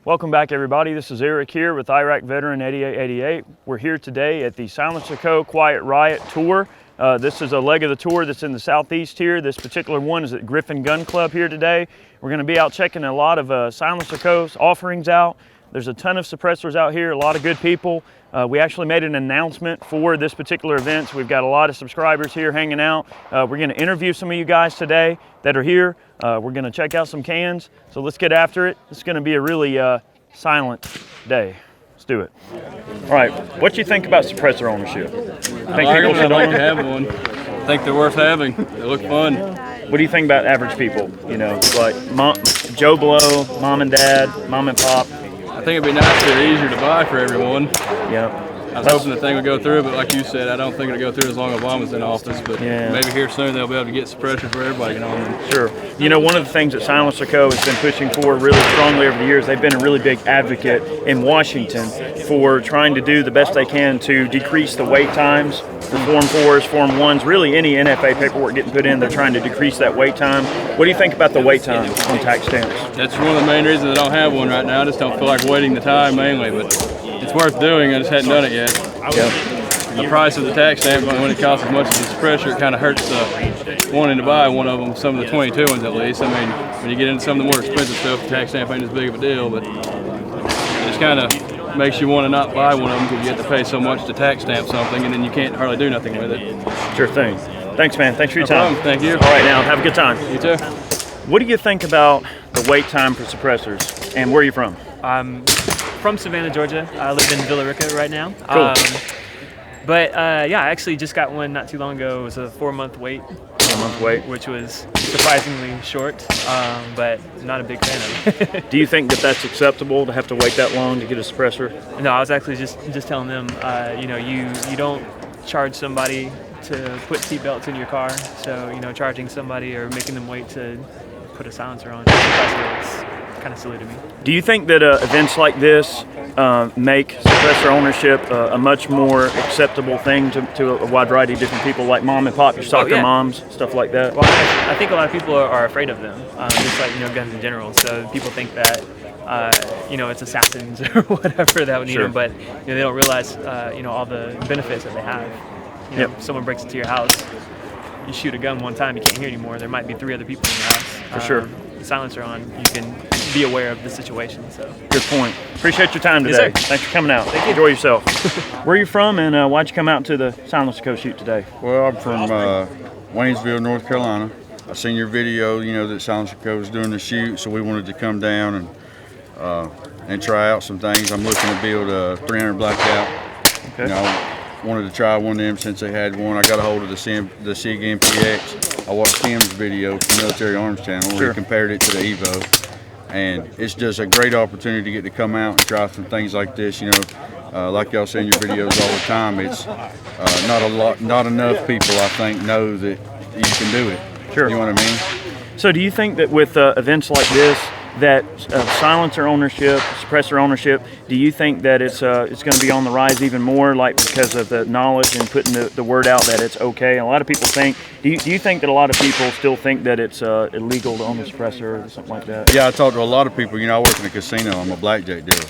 Welcome back, everybody. This is Eric here with Iraq Veteran 8888. We're here today at the SilencerCo Quiet Riot Tour. This is a leg of the tour that's in the southeast here. This particular one is at Griffin Gun Club here today. We're going to be out checking a lot of SilencerCo's offerings out. There's a ton of suppressors out here, a lot of good people. We actually made an announcement for this particular event, so we've got a lot of subscribers here hanging out. We're going to interview some of you guys today that are here. We're going to check out some cans, so let's get after it. It's going to be a really silent day. Let's do it. All right, what do you think about suppressor ownership? Think people should like to have one. I think they're worth having. They look fun. What do you think about average people? You know, like Joe Blow, mom and dad, mom and pop. I think it'd be nicer and easier to buy for everyone. Yeah. I was hoping the thing would go through, but like you said, I don't think it'll go through as long as Obama's in office. But maybe here soon they'll be able to get suppressors for everybody. Sure. You know, one of the things that SilencerCo has been pushing for really strongly over the years, they've been a really big advocate in Washington for trying to do the best they can to decrease the wait times for Form 4s, Form 1s, really any NFA paperwork getting put in, they're trying to decrease that wait time. What do you think about the wait time on tax stamps? That's one of the main reasons I don't have one right now. I just don't feel like waiting the time mainly, but it's worth doing. I just hadn't done it yet. Yep. The price of the tax stamp, when it costs as much as the suppressor, it kind of hurts the wanting to buy one of them, some of the 22 ones at least. I mean, when you get into some of the more expensive stuff, the tax stamp ain't as big of a deal, but it just kind of makes you want to not buy one of them because you have to pay so much to tax stamp something, and then you can't hardly do nothing with it. Sure thing. Thanks, man. Thanks for your time. Thank you. All right, now, have a good time. You too. What do you think about the wait time for suppressors, and where are you from? I'm from Savannah, Georgia. I live in Villa Rica right now. Cool. Yeah, I actually just got one not too long ago. It was a 4-month wait. 4-month wait. Which was surprisingly short, but not a big fan of it. Do you think that that's acceptable to have to wait that long to get a suppressor? No, I was actually just telling them, you know, you don't charge somebody to put seatbelts in your car, so, you know, charging somebody or making them wait to put a silencer on is kind of silly to me. Do you think that events like this make suppressor ownership a much more acceptable thing to a wide variety of different people, like mom and pop, your soccer moms, stuff like that? Well, I think a lot of people are afraid of them, just like, you know, guns in general. So people think that, you know, it's assassins or whatever that would need them, but, you know, they don't realize, you know, all the benefits that they have. You know, if someone breaks into your house, you shoot a gun one time, you can't hear anymore. There might be 3 other people in your house. For sure. Silencer on, you can be aware of the situation. So good point. Appreciate your time today. Yes, thanks for coming out. Thank you. Enjoy yourself. Where are you from, and why'd you come out to the SilencerCo shoot today? Well, I'm from Waynesville, North Carolina. I seen your video, you know, that SilencerCo was doing the shoot, so we wanted to come down and try out some things. I'm looking to build a 300 blackout. Okay. You know, wanted to try one of them since they had one. I got a hold of the SIG MPX. I watched Tim's video from Military Arms Channel where he compared it to the Evo. And it's just a great opportunity to get to come out and try some things like this. You know, like y'all say in your videos all the time, it's not enough people, I think, know that you can do it. Sure. You know what I mean? So do you think that with events like this, that silencer ownership, suppressor ownership, do you think that it's going to be on the rise even more, like because of the knowledge and putting the word out that it's okay? A lot of people think, do you think that a lot of people still think that it's illegal to own a suppressor or something like that? Yeah, I talk to a lot of people. You know, I work in a casino. I'm a blackjack dealer.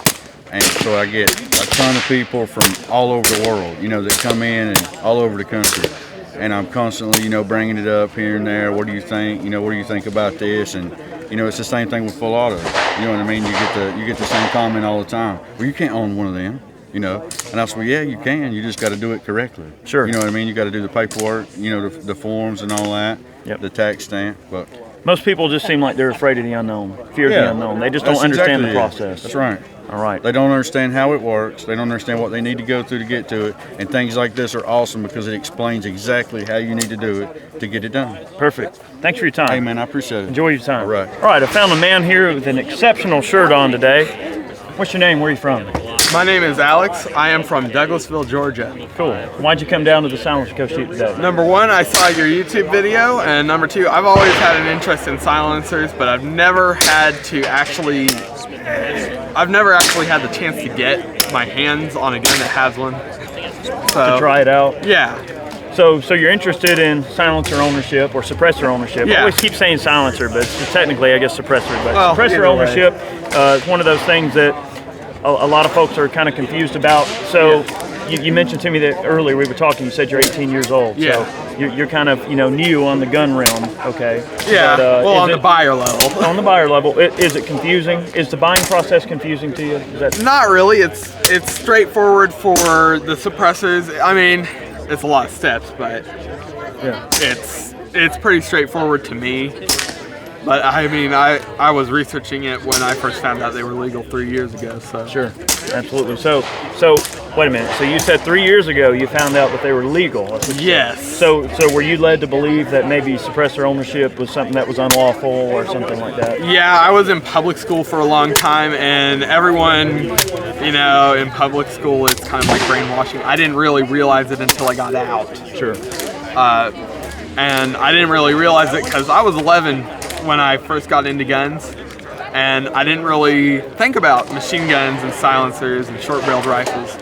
And so I get a ton of people from all over the world, you know, that come in and all over the country. And I'm constantly, you know, bringing it up here and there. What do you think? You know, what do you think about this? And you know, it's the same thing with full auto. You know what I mean? You get the same comment all the time. Well, you can't own one of them. You know, and I said, well, yeah, you can. You just got to do it correctly. Sure. You know what I mean? You got to do the paperwork. You know, the forms and all that. Yep. The tax stamp. But most people just seem like they're afraid of the unknown, fear of the unknown. They just don't understand the process. That's right. All right. They don't understand how it works. They don't understand what they need to go through to get to it. And things like this are awesome because it explains exactly how you need to do it to get it done. Perfect. Thanks for your time. Hey, man, I appreciate it. Enjoy your time. All right. All right, I found a man here with an exceptional shirt on today. What's your name? Where are you from? My name is Alex. I am from Douglasville, Georgia. Cool. Why'd you come down to the SilencerCo shoot today? Number one, I saw your YouTube video, and number two, I've always had an interest in silencers, but I've never actually had the chance to get my hands on a gun that has one. So, To try it out? Yeah. So you're interested in silencer ownership or suppressor ownership. I always keep saying silencer, but it's technically, I guess, suppressor. But suppressor ownership is one of those things that a lot of folks are kind of confused about. So you mentioned to me that earlier we were talking, you said you're 18 years old. Yeah. So you're kind of, new on the gun realm, okay? Yeah, but, on the buyer level. On the buyer level, is it confusing? Is the buying process confusing to you? Not really. It's straightforward for the suppressors. I mean, it's a lot of steps, but it's pretty straightforward to me. But I mean, I was researching it when I first found out they were legal 3 years ago. So sure, absolutely. So wait a minute. So you said 3 years ago you found out that they were legal. Yes. So were you led to believe that maybe suppressor ownership was something that was unlawful or something like that? Yeah, I was in public school for a long time, and everyone, in public school, it's kind of like brainwashing. I didn't really realize it until I got out. Sure. And I didn't really realize it because I was 11 when I first got into guns, and I didn't really think about machine guns and silencers and short-barreled rifles.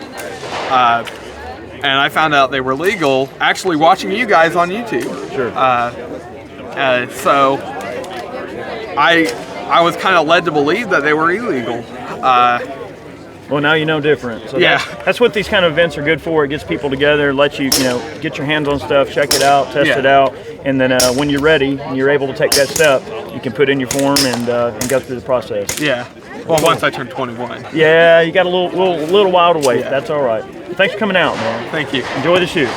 And I found out they were legal actually watching you guys on YouTube. Sure. So I was kind of led to believe that they were illegal. Well, now you know different. So that's what these kind of events are good for. It gets people together, lets you, get your hands on stuff, check it out, test it out, and then when you're ready and you're able to take that step, you can put in your form and go through the process. Yeah. Well, once I turned 21. Yeah, you got a little while to wait. Yeah. That's all right. Thanks for coming out, man. Thank you. Enjoy the shoot.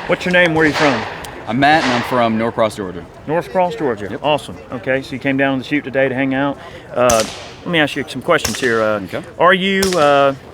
What's your name? Where are you from? I'm Matt, and I'm from Norcross, Georgia. Norcross, Georgia. Yep. Awesome. Okay, so you came down to the shoot today to hang out. Let me ask you some questions here. Okay. Are you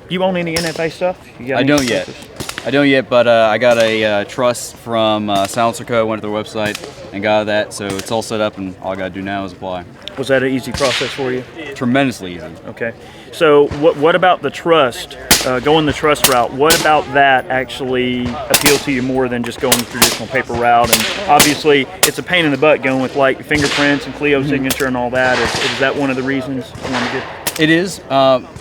you own any NFA stuff? I don't yet. But I got a trust from SilencerCo. Went to their website and got that, so it's all set up, and all I got to do now is apply. Was that an easy process for you? Tremendously easy. Okay. So what about the trust, going the trust route? What about that actually appealed to you more than just going the traditional paper route? And obviously, it's a pain in the butt going with like fingerprints and Clio signature and all that. Is that one of the reasons you want to get? It is.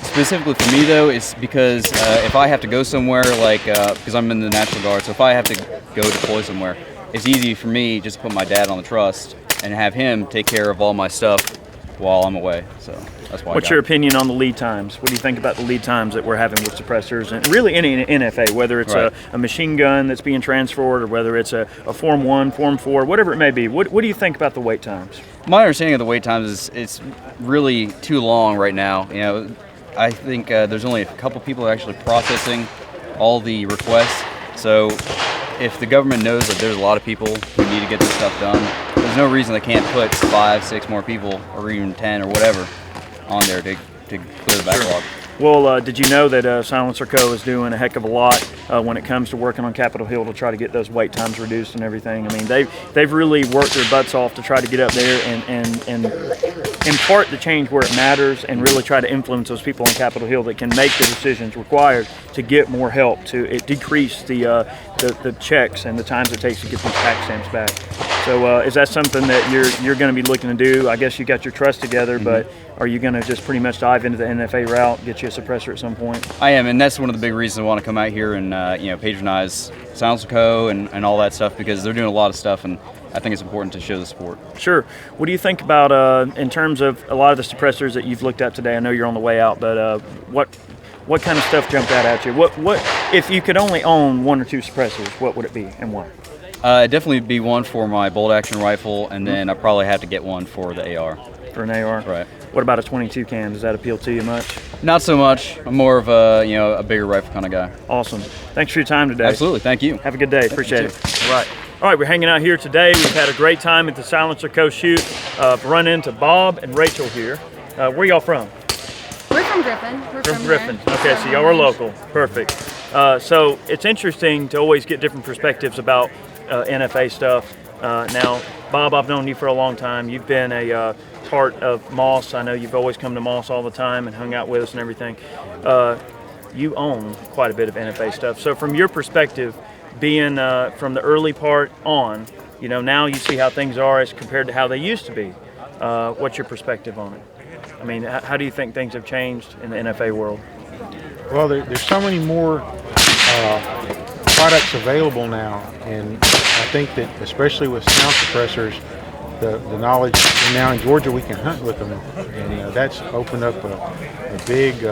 Specifically for me, though, it's because if I have to go somewhere, because I'm in the National Guard, so if I have to go deploy somewhere, it's easy for me just to put my dad on the trust and have him take care of all my stuff while I'm away. So that's why. What's your opinion on the lead times? What do you think about the lead times that we're having with suppressors and really any NFA, whether it's a machine gun that's being transferred or whether it's a Form 1, Form 4, whatever it may be? What do you think about the wait times? My understanding of the wait times is it's really too long right now. I think there's only a couple people actually processing all the requests. So if the government knows that there's a lot of people who need to get this stuff done, there's no reason they can't put 5, 6 more people, or even 10 or whatever, on there to clear the backlog. Well, did you know that SilencerCo is doing a heck of a lot when it comes to working on Capitol Hill to try to get those wait times reduced and everything? I mean, they've really worked their butts off to try to get up there and impart the change where it matters and really try to influence those people on Capitol Hill that can make the decisions required to get more help, to decrease the checks and the times it takes to get these tax stamps back. So is that something that you're going to be looking to do? I guess you got your trust together, but are you going to just pretty much dive into the NFA route, get you a suppressor at some point? I am, and that's one of the big reasons I want to come out here and patronize SilencerCo and all that stuff, because they're doing a lot of stuff, and I think it's important to show the support. Sure. What do you think about in terms of a lot of the suppressors that you've looked at today? I know you're on the way out, but what kind of stuff jumped out at you? What if you could only own 1 or 2 suppressors, what would it be and why? It'd definitely be one for my bolt action rifle, and then I probably have to get one for the AR. For an AR? Right. What about a 22 cam? Does that appeal to you much? Not so much. I'm more of a bigger rifle kind of guy. Awesome. Thanks for your time today. Absolutely. Thank you. Have a good day. Appreciate it. All right, we're hanging out here today. We've had a great time at the SilencerCo shoot. Run into Bob and Rachel here. Where y'all from? We're from Griffin. We're from Griffin. There. Okay, so y'all are local. Perfect. So it's interesting to always get different perspectives about NFA stuff. Now, Bob, I've known you for a long time. You've been a part of Moss. I know you've always come to Moss all the time and hung out with us and everything. You own quite a bit of NFA stuff. So from your perspective, being from the early part on, now you see how things are as compared to how they used to be. What's your perspective on it? I mean, how do you think things have changed in the NFA world? Well, there's so many more products available now, and I think that especially with sound suppressors, the knowledge, and now in Georgia we can hunt with them, and that's opened up a big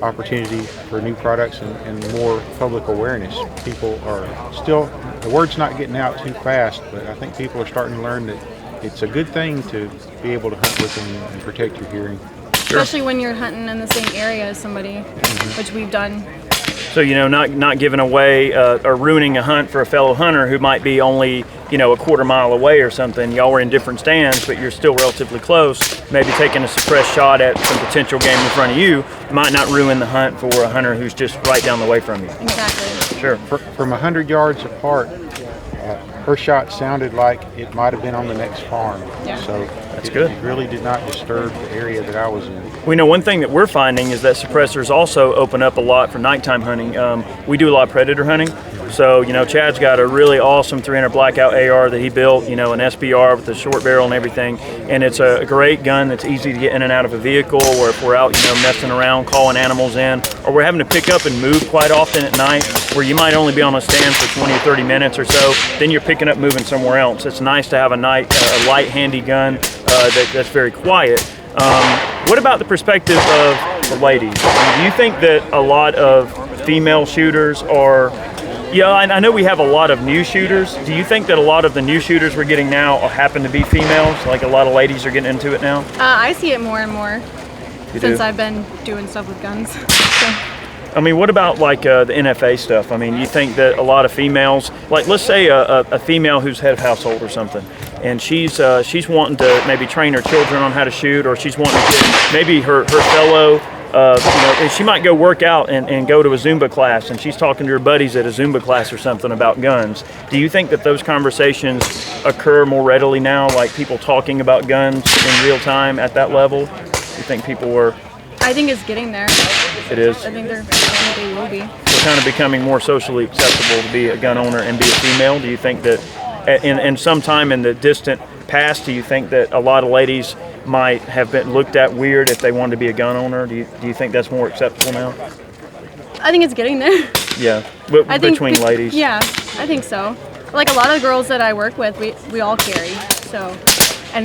opportunity for new products and more public awareness. People are still, the word's not getting out too fast, but I think people are starting to learn that it's a good thing to be able to hunt with them and protect your hearing. Especially when you're hunting in the same area as somebody, which we've done. So, not giving away or ruining a hunt for a fellow hunter who might be only, a quarter mile away or something. Y'all were in different stands, but you're still relatively close. Maybe taking a suppressed shot at some potential game in front of you might not ruin the hunt for a hunter who's just right down the way from you. Exactly. Sure. From 100 yards apart, her shot sounded like it might have been on the next farm. Yeah. So That's good. It really did not disturb the area that I was in. We know one thing that we're finding is that suppressors also open up a lot for nighttime hunting. We do a lot of predator hunting. So, Chad's got a really awesome 300 blackout AR that he built, an SBR with a short barrel and everything. And it's a great gun that's easy to get in and out of a vehicle, or if we're out, messing around, calling animals in, or we're having to pick up and move quite often at night, where you might only be on a stand for 20 or 30 minutes or so, then you're picking up moving somewhere else. It's nice to have a light, handy gun that's very quiet. What about the perspective of the ladies? Do you think that a lot of female shooters are, I know we have a lot of new shooters. Do you think that a lot of the new shooters we're getting now happen to be females? Like a lot of ladies are getting into it now? I see it more and more since do? I've been doing stuff with guns. So. What about like the NFA stuff? You think that a lot of females, like let's say a female who's head of household or something, and she's wanting to maybe train her children on how to shoot, or she's wanting to get maybe her fellow, and she might go work out and go to a Zumba class, and she's talking to her buddies at a Zumba class or something about guns. Do you think that those conversations occur more readily now, like people talking about guns in real time at that level? Do you think people are? I think it's getting there. It is. I think they will be. We're kind of becoming more socially acceptable to be a gun owner and be a female. Do you think that in some time in the distant past, do you think that a lot of ladies might have been looked at weird if they wanted to be a gun owner? Do you think that's more acceptable now? I think it's getting there. Yeah, between ladies. Yeah, I think so. Like a lot of girls that I work with, we all carry. So, and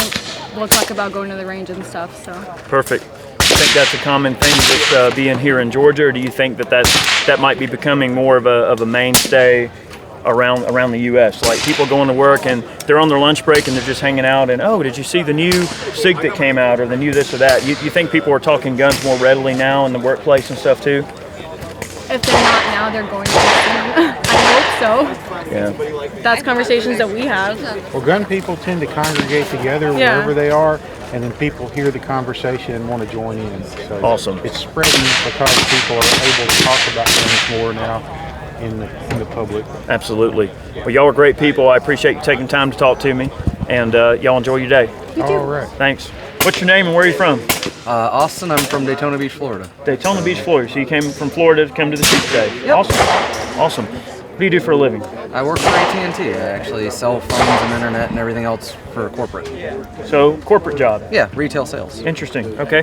we'll talk about going to the range and stuff. So. Perfect. I think that's a common thing with being here in Georgia, or do you think that might be becoming more of a mainstay around the U.S.? Like people going to work and they're on their lunch break and they're just hanging out and, oh, did you see the new SIG that came out, or the new this or that? You think people are talking guns more readily now in the workplace and stuff too? If they're not now, they're going to be soon. I hope so. Yeah. That's conversations that we have. Well, gun people tend to congregate together wherever they are, and then people hear the conversation and want to join in. So awesome. It's spreading because people are able to talk about guns more now in the public. Absolutely. Well, y'all are great people. I appreciate you taking time to talk to me, and y'all enjoy your day. You too. All right. Thanks. What's your name and where are you from? Austin, I'm from Daytona Beach, Florida. Daytona Beach, Florida. So you came from Florida to come to the shoot today. Yep. Awesome. What do you do for a living? I work for AT&T. I actually sell phones and internet and everything else for corporate. So corporate job. Yeah, retail sales. Interesting. Okay.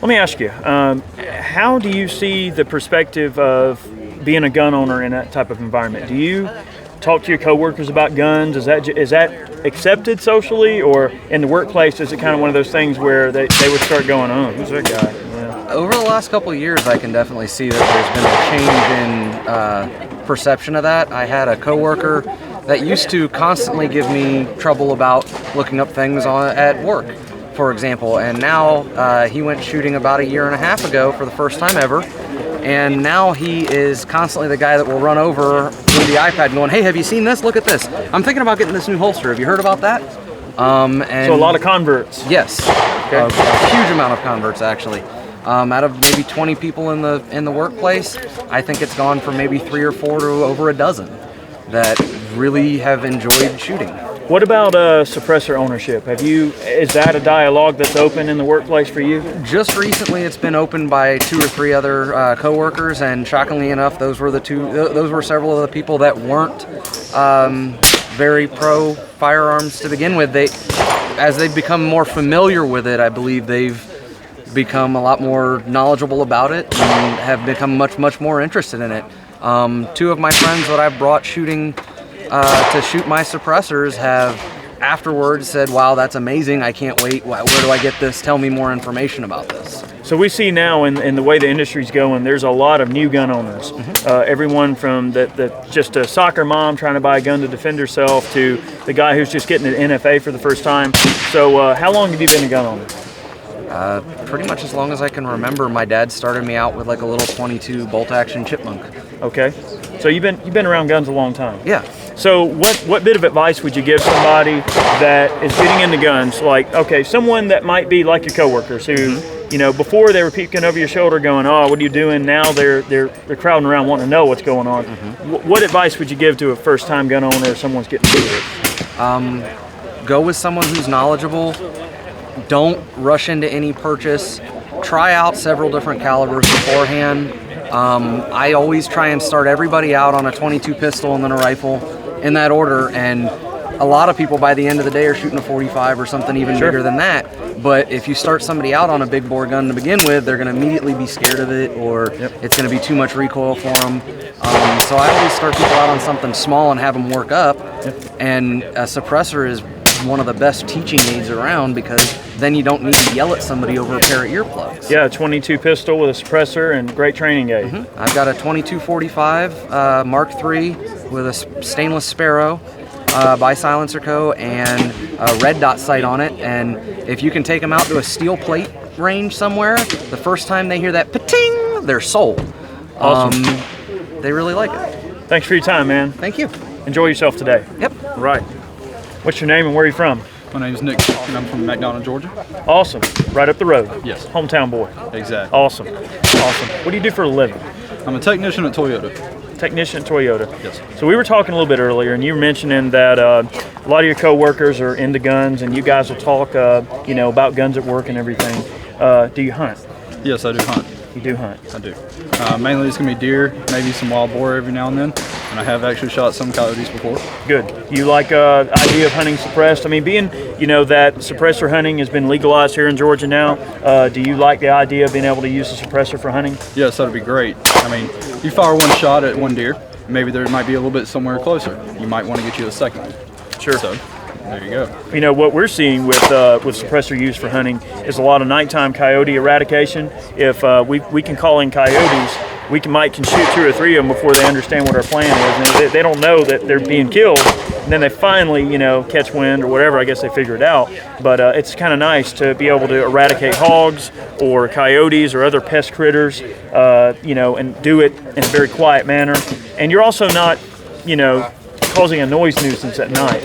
Let me ask you, how do you see the perspective of being a gun owner in that type of environment? Do you talk to your coworkers about guns? Is that accepted socially, or in the workplace is it kind of one of those things where they would start going, oh, who's that guy? Yeah. Over the last couple of years, I can definitely see that there's been a change in perception of that. I had a coworker that used to constantly give me trouble about looking up things at work, for example, and now he went shooting about a year and a half ago for the first time ever. And now he is constantly the guy that will run over with the iPad going, hey, have you seen this? Look at this. I'm thinking about getting this new holster. Have you heard about that? And so a lot of converts. Yes, okay. a huge amount of converts actually. Out of maybe 20 people in the workplace, I think it's gone from maybe 3 or 4 to over a dozen that really have enjoyed shooting. What about suppressor ownership? Is that a dialogue that's open in the workplace for you? Just recently, it's been opened by 2 or 3 other coworkers, and shockingly enough, those were several of the people that weren't very pro firearms to begin with. As they've become more familiar with it, I believe they've become a lot more knowledgeable about it and have become much more interested in it. 2 of my friends that I've brought shooting to shoot my suppressors have afterwards said, wow, that's amazing, I can't wait, where do I get this, tell me more information about this. So we see now in the way the industry's going, there's a lot of new gun owners. Everyone from just a soccer mom trying to buy a gun to defend herself to the guy who's just getting an NFA for the first time. So how long have you been a gun owner? Pretty much as long as I can remember. My dad started me out with like a little .22 bolt-action Chipmunk. Okay, so you've been around guns a long time. Yeah. So what bit of advice would you give somebody that is getting into guns? Like, okay, someone that might be like your coworkers who, you know, before they were peeking over your shoulder going, oh, what are you doing? Now they're crowding around wanting to know what's going on. What advice would you give to a first-time gun owner or someone's getting into it? Go with someone who's knowledgeable. Don't rush into any purchase. Try out several different calibers beforehand. I always try and start everybody out on a .22 pistol and then a rifle in that order, and a lot of people by the end of the day are shooting a .45 or something even bigger than that. But if you start somebody out on a big bore gun to begin with, they're going to immediately be scared of it, or it's going to be too much recoil for them. So I always start people out on something small and have them work up, and a suppressor is one of the best teaching aids around, because then you don't need to yell at somebody over a pair of earplugs. Yeah, a .22 pistol with a suppressor and great training aid. I've got a .22 45 Mark III with a stainless Sparrow by SilencerCo and a red dot sight on it, and if you can take them out to a steel plate range somewhere, the first time they hear that pa-ting, they're sold. Awesome. They really like it. Thanks for your time, man. Thank you. Enjoy yourself today. Yep. Right. What's your name and where are you from? My name's Nick, and I'm from McDonough, Georgia. Awesome. Right up the road. Yes. Hometown boy. Exactly. Awesome. Awesome. What do you do for a living? I'm a technician at Toyota. Technician at Toyota. Yes. So we were talking a little bit earlier, and you were mentioning that a lot of your co-workers are into guns, and you guys will talk, you know, about guns at work and everything. Do you hunt? Yes, I do hunt. You do hunt? I do. Mainly it's going to be deer, maybe some wild boar every now and then. And I have actually shot some coyotes before. Good. You like the idea of hunting suppressed? I mean, being, you know, that suppressor hunting has been legalized here in Georgia now, do you like the idea of being able to use a suppressor for hunting? Yes, that'd be great. I mean, you fire one shot at one deer, maybe there might be a little bit somewhere closer. You might want to get you a second one. Sure. So, there you go. You know, what we're seeing with suppressor use for hunting is a lot of nighttime coyote eradication. If we can call in coyotes, we might shoot 2 or 3 of them before they understand what our plan is. And they don't know that they're being killed, and then they finally, you know, catch wind or whatever. I guess they figure it out. But it's kind of nice to be able to eradicate hogs or coyotes or other pest critters, you know, and do it in a very quiet manner. And you're also not, you know, causing a noise nuisance at night.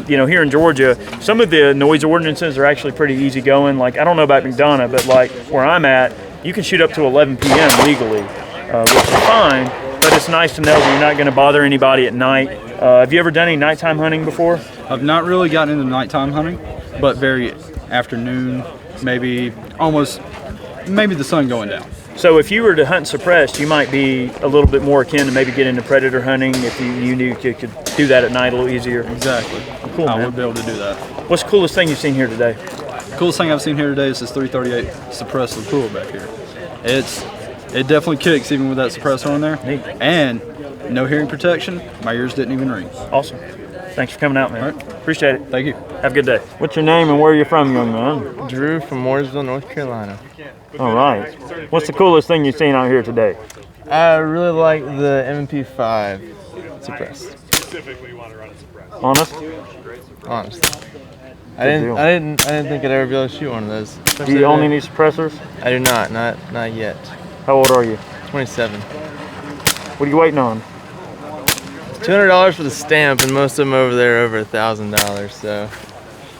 You know, here in Georgia, some of the noise ordinances are actually pretty easy going. Like, I don't know about McDonough, but like where I'm at, you can shoot up to 11 p.m. legally, which is fine, but it's nice to know that you're not going to bother anybody at night. Have you ever done any nighttime hunting before? I've not really gotten into nighttime hunting, but very afternoon, maybe the sun going down. So if you were to hunt suppressed, you might be a little bit more akin to maybe get into predator hunting if you knew you could do that at night a little easier. Exactly. Cool, I man. would be able to do that. What's the coolest thing you've seen here today? The coolest thing I've seen here today is this 338 suppressor cool back here. It definitely kicks even with that suppressor on there. Neat. And no hearing protection. My ears didn't even ring. Awesome. Thanks for coming out, man. All right. Appreciate it. Thank you. Have a good day. What's your name and where are you from, young man? Drew from Mooresville, North Carolina. All right. What's the coolest thing you've seen out here today? I really like the MP5 suppressed. Honest? Honestly. I didn't think I'd ever be able to shoot one of those. Do you own any suppressors? I do not yet. How old are you? 27. What are you waiting on? $200 for the stamp, and most of them over there are over $1,000. So.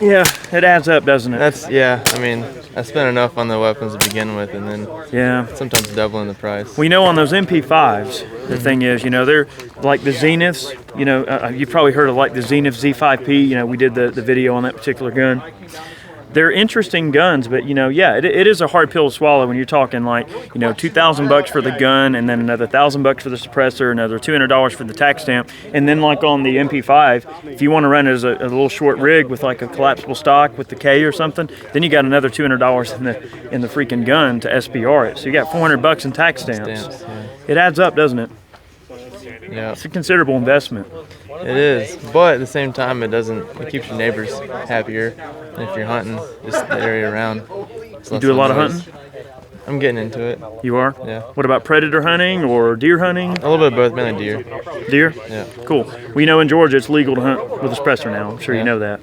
Yeah, it adds up, doesn't it? I mean, I spent enough on the weapons to begin with, and then sometimes doubling the price. Well, you know, on those MP5s, the thing is, you know, they're like the Zeniths. You know, you've probably heard of like the Zenith Z5P. You know, we did the video on that particular gun. they're interesting guns, but yeah, it is a hard pill to swallow when you're talking like $2,000 for the gun, and then another $1,000 for the suppressor, another $200 for the tax stamp, and then like on the MP5, if you want to run it as a little short rig with like a collapsible stock with the K or something, then you got another $200 in the freaking gun to SPR it. So you got $400 in tax stamps. Yeah. It adds up, doesn't it? Yeah. It's a considerable investment. It is, but at the same time, it keeps your neighbors happier. And if you're hunting just the area around. You do a lot of hunting? I'm getting into it. You are? Yeah. What about predator hunting or deer hunting? A little bit of both, mainly deer. Deer? Yeah. Cool. We know in Georgia it's legal to hunt with a suppressor now. I'm sure you know that.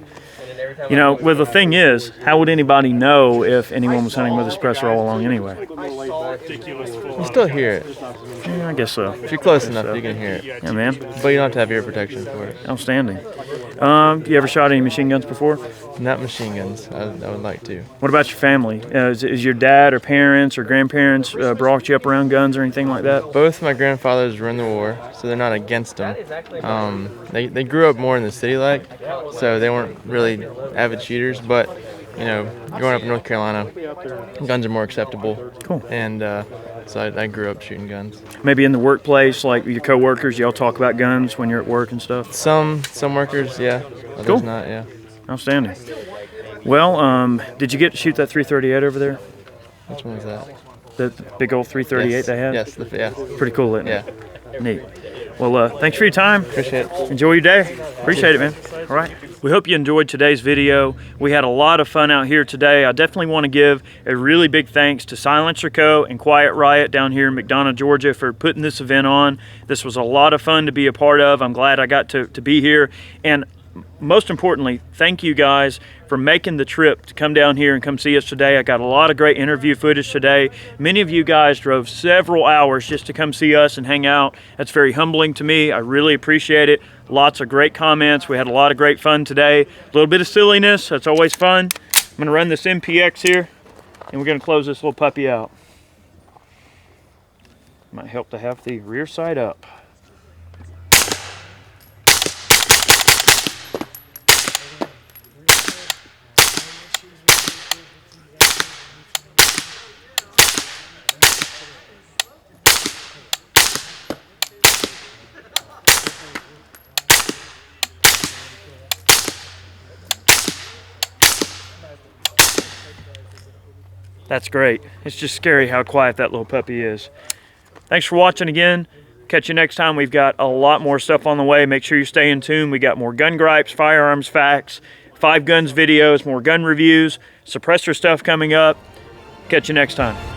Well, the thing is, how would anybody know if anyone was hunting with a suppressor all along anyway? You still hear it. Yeah, I guess so. If you're close enough, you can hear it. Yeah, man. But you don't have to have ear protection for it. Outstanding. You ever shot any machine guns before? Not machine guns. I would like to. What about your family? Is your dad or parents or grandparents brought you up around guns or anything like that? Both my grandfathers were in the war, so they're not against them. They grew up more in the city, so they weren't really avid shooters. But growing up in North Carolina, guns are more acceptable. Cool. And so I grew up shooting guns. Maybe in the workplace, like your coworkers, y'all talk about guns when you're at work and stuff? Some workers, yeah. Others Cool. not, yeah. Outstanding. Well, did you get to shoot that 338 over there? Which one was that? The big old 338 Yes. they had? Yes, yeah. Pretty cool, isn't Yeah. it? Neat. Well, thanks for your time. Appreciate it. Enjoy your day. Appreciate it, man. All right. We hope you enjoyed today's video. We had a lot of fun out here today. I definitely want to give a really big thanks to SilencerCo and Quiet Riot down here in McDonough, Georgia for putting this event on. This was a lot of fun to be a part of. I'm glad I got to be here. And most importantly, thank you guys for making the trip to come down here and come see us today. I got a lot of great interview footage today. Many of you guys drove several hours just to come see us and hang out. That's very humbling to me. I really appreciate it. Lots of great comments. We had a lot of great fun today. A little bit of silliness. That's always fun. I'm going to run this MPX here, and we're going to close this little puppy out. Might help to have the rear sight up. That's great. It's just scary how quiet that little puppy is. Thanks for watching again. Catch you next time. We've got a lot more stuff on the way. Make sure you stay in tune. We got more gun gripes, firearms facts, 5 guns videos, more gun reviews, suppressor stuff coming up. Catch you next time.